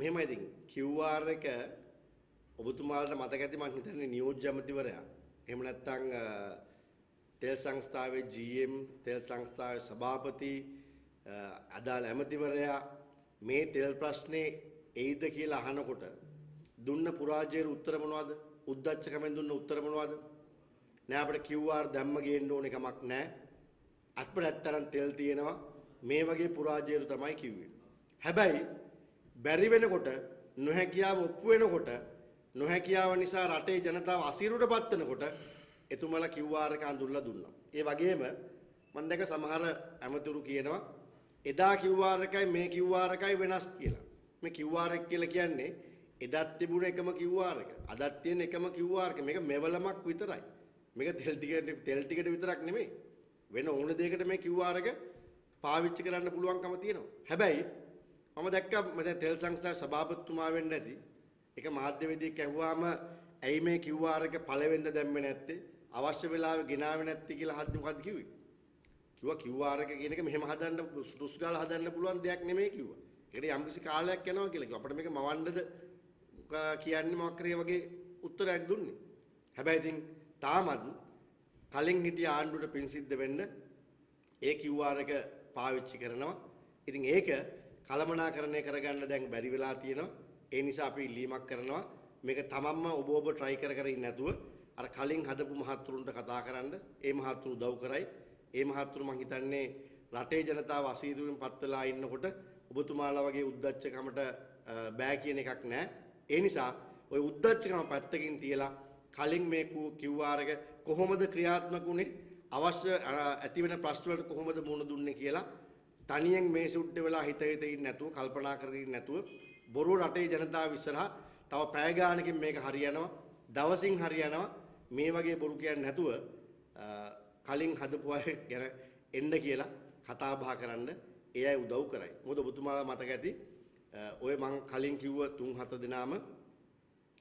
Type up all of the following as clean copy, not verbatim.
මෙහෙමයි ඉතින් QR එක ඔබතුමාලට මතක ඇති මං හිතන්නේ නියෝජ්‍ය ඇමතිවරයා. එහෙම නැත්නම් තෙල් සංස්ථාවේ GM තෙල් සංස්ථාවේ සභාපති අදාළ ඇමතිවරයා මේ තෙල් ප්‍රශ්නේ එයිද කියලා අහනකොට දුන්න පුරාජේරු උත්තර මොනවද? උද්දච්චකමෙන් දුන්න උත්තර මොනවද? නෑ අපිට QR දැම්ම ගේන්න ඕන එකමක් නෑ. අපිට ඇත්තටම තෙල් තියෙනවා. මේ වගේ පුරාජේරු තමයි කිව්වේ. හැබැයි බැරි වෙනකොට නොහැකියාව ඔප්පු වෙනකොට නොහැකියාව නිසා රටේ ජනතාව අසීරුවටපත් වෙනකොට එතුමලා QR එක අඳුරලා දුන්නා. ඒ වගේම මම දැක සමහර ඇමතුරු කියනවා එදා QR එකයි මේ QR එකයි වෙනස් කියලා. මේ QR එක කියලා කියන්නේ එදත් තිබුණ එකම QR එක. අදත් තියෙන එකම QR එක. මේක මෙවලමක් විතරයි. මේක තෙල් ටිකට විතරක් නෙමෙයි. වෙන ඕන දෙයකට මේ QR එක පාවිච්චි කරන්න පුළුවන්කම තියෙනවා. හැබැයි මම දැක්කා මම තෙල් සංස්ථාවේ සභාපතිතුමා වෙන්න ඇති. ඒක මාධ්‍යවේදියෙක් ඇහුවාම ඇයි මේ QR එක පළවෙනිද දැම්මේ නැත්තේ? අවශ්‍ය වෙලාවෙ ගෙනාවේ නැත්තේ කියලා හද්දි මොකද්ද කිව්වේ? කිව්වා QR එක කියන එක මෙහෙම හදන්න සුටුස් ගාලා හදන්න පුළුවන් දෙයක් නෙමෙයි කිව්වා. ඒකට යම්කිසි කාලයක් යනවා කියලා කිව්වා. අපිට මේක මවන්නද කියන්නේ මොකක් කරේ වගේ උත්තරයක් දුන්නේ. හැබැයි ඉතින් තාමත් කලින් හිටිය ආණ්ඩුවට පින් සිද්ධ වෙන්න ඒ QR එක පාවිච්චි කරනවා. ඉතින් ඒක කළමනාකරණය කරගන්න දැන් බැරි වෙලා තියෙනවා. ඒ නිසා අපි ඉල්ලීමක් කරනවා මේක තමන්ම ඔබ try කර ඉන්නේ නැතුව අර කලින් හදපු මහත්තුරුන්ට කතා කරන්න. ඒ මහත්තුරු උදව් කරයි. ඒ මහත්තුරු මං හිතන්නේ රටේ ජනතාව අසීරුවෙන් පත් වෙලා ඉන්නකොට ඔබතුමාලා වගේ උද්දච්චකමට බෑ කියන එකක් නැහැ. ඒ නිසා ওই උද්දච්චකම පැත්තකින් තියලා කලින් මේ QR එක කොහොමද ක්‍රියාත්මක වුනේ අවශ්‍ය ඇති වෙන ප්‍රශ්න වලට කොහොමද මුහුණ දුන්නේ කියලා තනියෙන් මේ සුද්ධ වෙලා හිත ඉන්නේ නැතුව කල්පනා කරගෙන නැතුව බොරු රටේ ජනතාව ඉස්සරහා තව පැය ගානකින් මේක හරියනවා දවසින් හරියනවා මේ වගේ බොරු කියන්නේ නැතුව කලින් හදපු අය ගැන එන්න කියලා කතා බහ කරන්න ඒ අය උදව් කරයි. මොකද ඔබතුමාලා මතක ඇති ඔය මං කලින් කිව්ව 3-4 දිනාම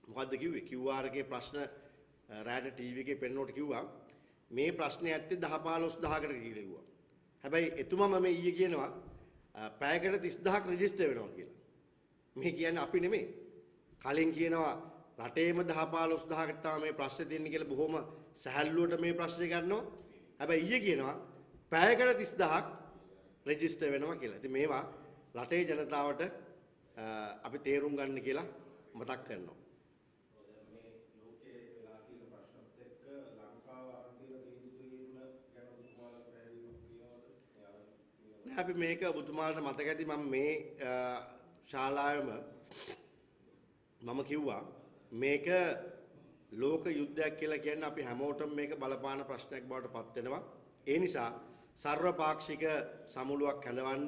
මොකද්ද කිව්වේ QR එකේ ප්‍රශ්න රාඩ ටීවී එකේ පෙන්නනකොට කිව්වා මේ ප්‍රශ්නේ ඇත්තේ 10-15000කට කියලා කිව්වා. හැබැයි එතුමා මම ඊයේ කියනවා පැයකට 30000ක් රෙජිස්ටර් වෙනවා කියලා. මේ කියන්නේ අපි නෙමෙයි. කලින් කියනවා රටේම 10-15000කට තමයි මේ ප්‍රශ්නේ තියෙන්නේ කියලා බොහොම සැහැල්ලුවට මේ ප්‍රශ්නේ ගන්නවා. හැබැයි ඊයේ කියනවා පැයකට 30000ක් රෙජිස්ටර් වෙනවා කියලා. ඉතින් මේවා රටේ ජනතාවට අපි තේරුම් ගන්න කියලා මතක් කරනවා. අපි මේක ඔබතුමාලට මතක ඇති මම මේ ශාලාවෙම මම කිව්වා මේක ලෝක යුද්ධයක් කියලා කියන්නේ අපි හැමෝටම මේක බලපාන ප්‍රශ්නයක් බවට පත් වෙනවා. ඒ නිසා සර්වපාක්ෂික සමුළුවක් හැදවන්න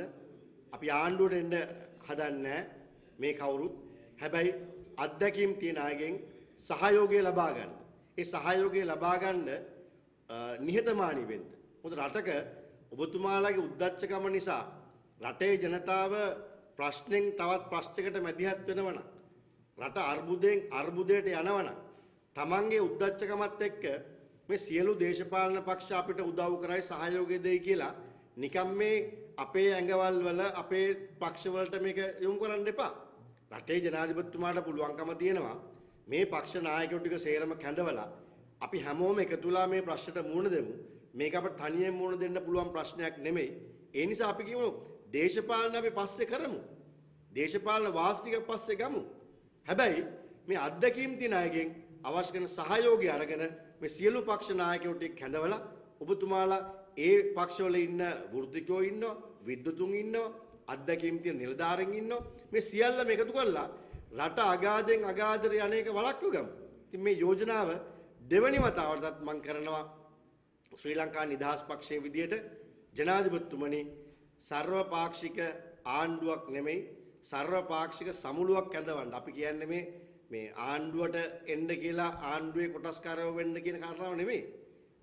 අපි ආණ්ඩුවට එන්න හදන්නේ මේ කවුරුත්. හැබැයි අත්දැකීම් තියන අයගෙන් සහයෝගය ලබා ගන්න. ඒ සහයෝගය ලබා ගන්න නිහතමානී වෙන්න. මොකද රටක ඔබතුමාලාගේ උද්දච්චකම නිසා රටේ ජනතාව ප්‍රශ්නෙන් තවත් ප්‍රශ්නයකට මැදිහත් වෙනවනම් රට අර්බුදයට යනවනම් තමන්ගේ උද්දච්චකමත් එක්ක මේ සියලු දේශපාලන පක්ෂ අපිට උදව් කරයි සහයෝගය දෙයි කියලා නිකම් මේ අපේ ඇඟවල් වල අපේ පක්ෂ වලට මේක යොමු කරන්න එපා. රටේ ජනාධිපතිතුමාට පුළුවන්කම තියෙනවා මේ පක්ෂ නායකයෝ ටික සේරම කැඳවලා අපි හැමෝම එකතුලා මේ ප්‍රශ්නට මුහුණ දෙමු. මේක අපිට තනියෙන් මුහුණ දෙන්න පුළුවන් ප්‍රශ්නයක් නෙමෙයි. ඒ නිසා අපි කියමු දේශපාලන අපි පස්සේ කරමු. දේශපාලන වාස්තික පස්සේ ගමු. හැබැයි මේ අත්දැකීම් තියන අයගෙන් අවශ්‍ය කරන සහයෝගය අරගෙන මේ සියලු පක්ෂ නායකයෝ ටික කැඳවලා ඔබතුමාලා ඒ පක්ෂවල ඉන්න වෘත්තිකයෝ ඉන්නවා, විද්වතුන් ඉන්නවා, අත්දැකීම් තියෙන නිලධාරීන් ඉන්නවා. මේ සියල්ලම එකතු කරලා රට අගාධෙන් අගාධට යන්නේක වළක්ව ගමු. ඉතින් මේ යෝජනාව දෙවනි වතාවටත් මම කරනවා ශ්‍රී ලංකා නිදහස් පක්ෂයේ විදියට ජනාධිපතිතුමනි සර්වපාක්ෂික ආණ්ඩුවක් නෙමෙයි සර්වපාක්ෂික සමුළුවක් ඇඳවන්න. අපි කියන්නේ මේ ආණ්ඩුවට එන්න කියලා ආණ්ඩුවේ කොටස්කාරයෝ වෙන්න කියන කාරණාව නෙමෙයි.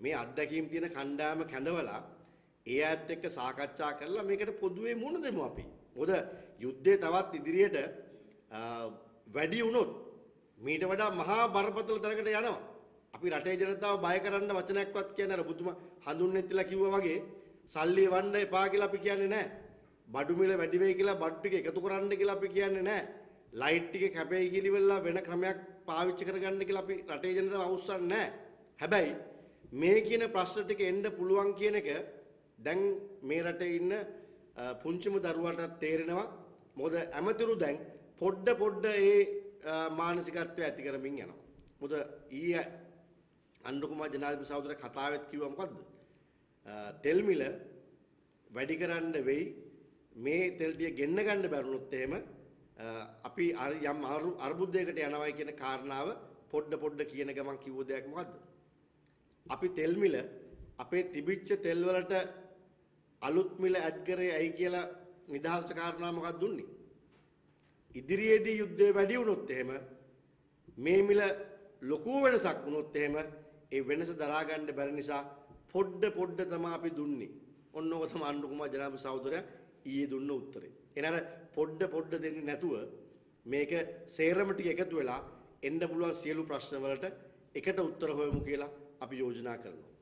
මේ අත්දැකීම් තියෙන කණ්ඩායම කැඳවලා ඒ අයත් එක්ක සාකච්ඡා කරලා මේකට පොදුවේ මුහුණ දෙමු අපි. මොකද යුද්ධය තවත් ඉදිරියට වැඩි වුණොත් මීට වඩා මහා බරපතල තැනකට යනවා. අපි රටේ ජනතාව බය කරන්න වචනයක්වත් කියන්නේ අර බුදුම හඳුන්නෙත්ලා කිව්වා වගේ සල්ලි වන්න එපා කියලා අපි කියන්නේ නැහැ. බඩු මිල වැඩි වෙයි කියලා බඩු ටික එකතු කරන්න කියලා අපි කියන්නේ නැහැ. ලයිට් ටික කැපෙයි කියලා වෙලා වෙන ක්‍රමයක් පාවිච්චි කරගන්න කියලා අපි රටේ ජනතාව අවශ්‍යන්නේ නැහැ. හැබැයි මේ කියන ප්‍රශ්න ටික එන්න පුළුවන් කියන එක දැන් මේ රටේ ඉන්න පුංචිම දරුවන්ට තේරෙනවා. මොකද ඇමතිරු දැන් පොඩ ඒ මානසිකත්වය ඇති කරමින් යනවා. මොකද ඊයේ අනුර කුමාර ජනාධිපති සහෝදරයා කතාවෙත් කිව්වා මොකද්ද? තෙල් මිල වැඩි කරන්න වෙයි. මේ තෙල් ටික ගෙන්න ගන්න බැරුණොත් එහෙම අපි යම් අර්බුදයකට යනවායි කියන කාරණාව පොඩ කියන ගමන් කිව්ව දෙයක් මොකද්ද? අපි තෙල් මිල අපේ තිබිච්ච තෙල් වලට අලුත් මිල ඇඩ් කරේ ඇයි කියලා නිදහස් කාරණා මොකක්ද දුන්නේ? ඉදිරියේදී යුද්ධය වැඩි වුණොත් එහෙම මේ මිල ලොකු වෙනසක් වුණොත් එහෙම ඒ වෙනස දරා ගන්න බැරි නිසා පොඩ තමයි අපි දුන්නේ. ඔන්න ඔක තමයි අනුර කුමාර ජනාධිපති සහෝදරයා ඊයේ දුන්න උත්තරේ. එනහර පොඩ දෙන්නේ නැතුව මේක සේරම ටික එකතු වෙලා එන්න පුළුවන් සියලු ප්‍රශ්න වලට එකට උත්තර හොයමු කියලා අපි යෝජනා කරනවා.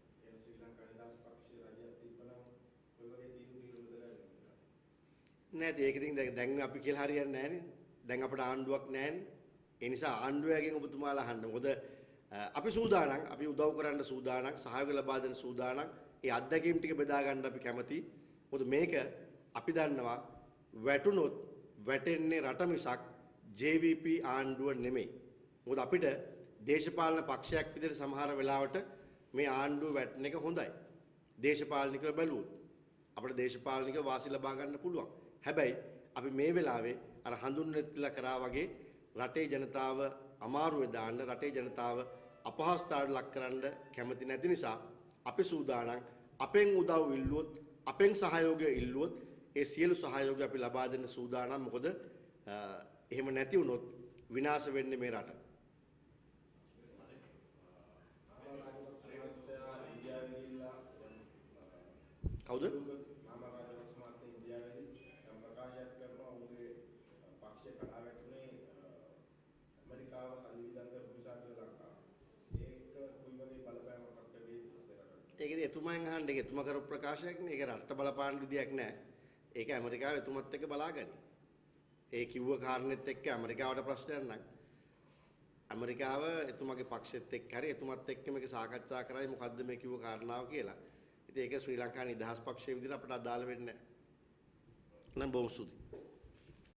නෑ ඒක ඉතින් දැන් අපි කියලා හරියන්නේ නෑනේ. දැන් අපිට ආණ්ඩුවක් නෑනේ. ඒ නිසා ආණ්ඩුවගෙන් ඔබතුමාලා අහන්න. මොකද අපි සූදානම්, අපි උදව් කරන්න සූදානම්, සහයෝගය ලබා දෙන්න සූදානම්. ඒ අත්දැකීම් ටික බෙදා ගන්න අපි කැමතියි. මොකද මේක අපි දන්නවා වැටුනොත් වැටෙන්නේ රට මිසක් JVP ආණ්ඩුව නෙමෙයි. මොකද අපිට දේශපාලන පක්ෂයක් විදිහට සමහර වෙලාවට මේ ආණ්ඩුව වැටෙන එක හොඳයි. දේශපාලනිකව බැලුවොත් අපිට දේශපාලනිකව වාසි ලබා ගන්න පුළුවන්. හැබැයි අපි මේ වෙලාවේ අර හඳුන්වලා කරා වගේ රටේ ජනතාව අමාරුවේ දාන්න, රටේ ජනතාව අපහසුතාවට ලක් කරන්න කැමති නැති නිසා අපි සූදානම් අපෙන් උදව් ඉල්ලුවොත්, අපෙන් සහයෝගය ඉල්ලුවොත් ඒ සියලු සහයෝගය අපි ලබා දෙන්න සූදානම්. මොකද එහෙම නැති වුණොත් විනාශ වෙන්නේ මේ රට. කවුද? ඒකදී එතුමෙන් අහන්න ඒක එතුමා කරපු ප්‍රකාශයක් නේ. ඒක රට බලපාන විදියක් නෑ. ඒක ඇමරිකාව එතුමත් එක්ක බලාගනි. ඒ කිව්ව කාරණෙත් එක්ක ඇමරිකාවට ප්‍රශ්නයක් නැහැ. ඇමරිකාව එතුමාගේ පක්ෂෙත් එක්ක හරි එතුමත් එක්ක මේක සාකච්ඡා කරයි මොකද්ද මේ කිව්ව කාරණාව කියලා. ඉතින් ඒක ශ්‍රී ලංකා නිදහස් පක්ෂයේ විදිහට අපිට අදාළ වෙන්නේ නැහැ. නම් බොහොම ස්තුතියි.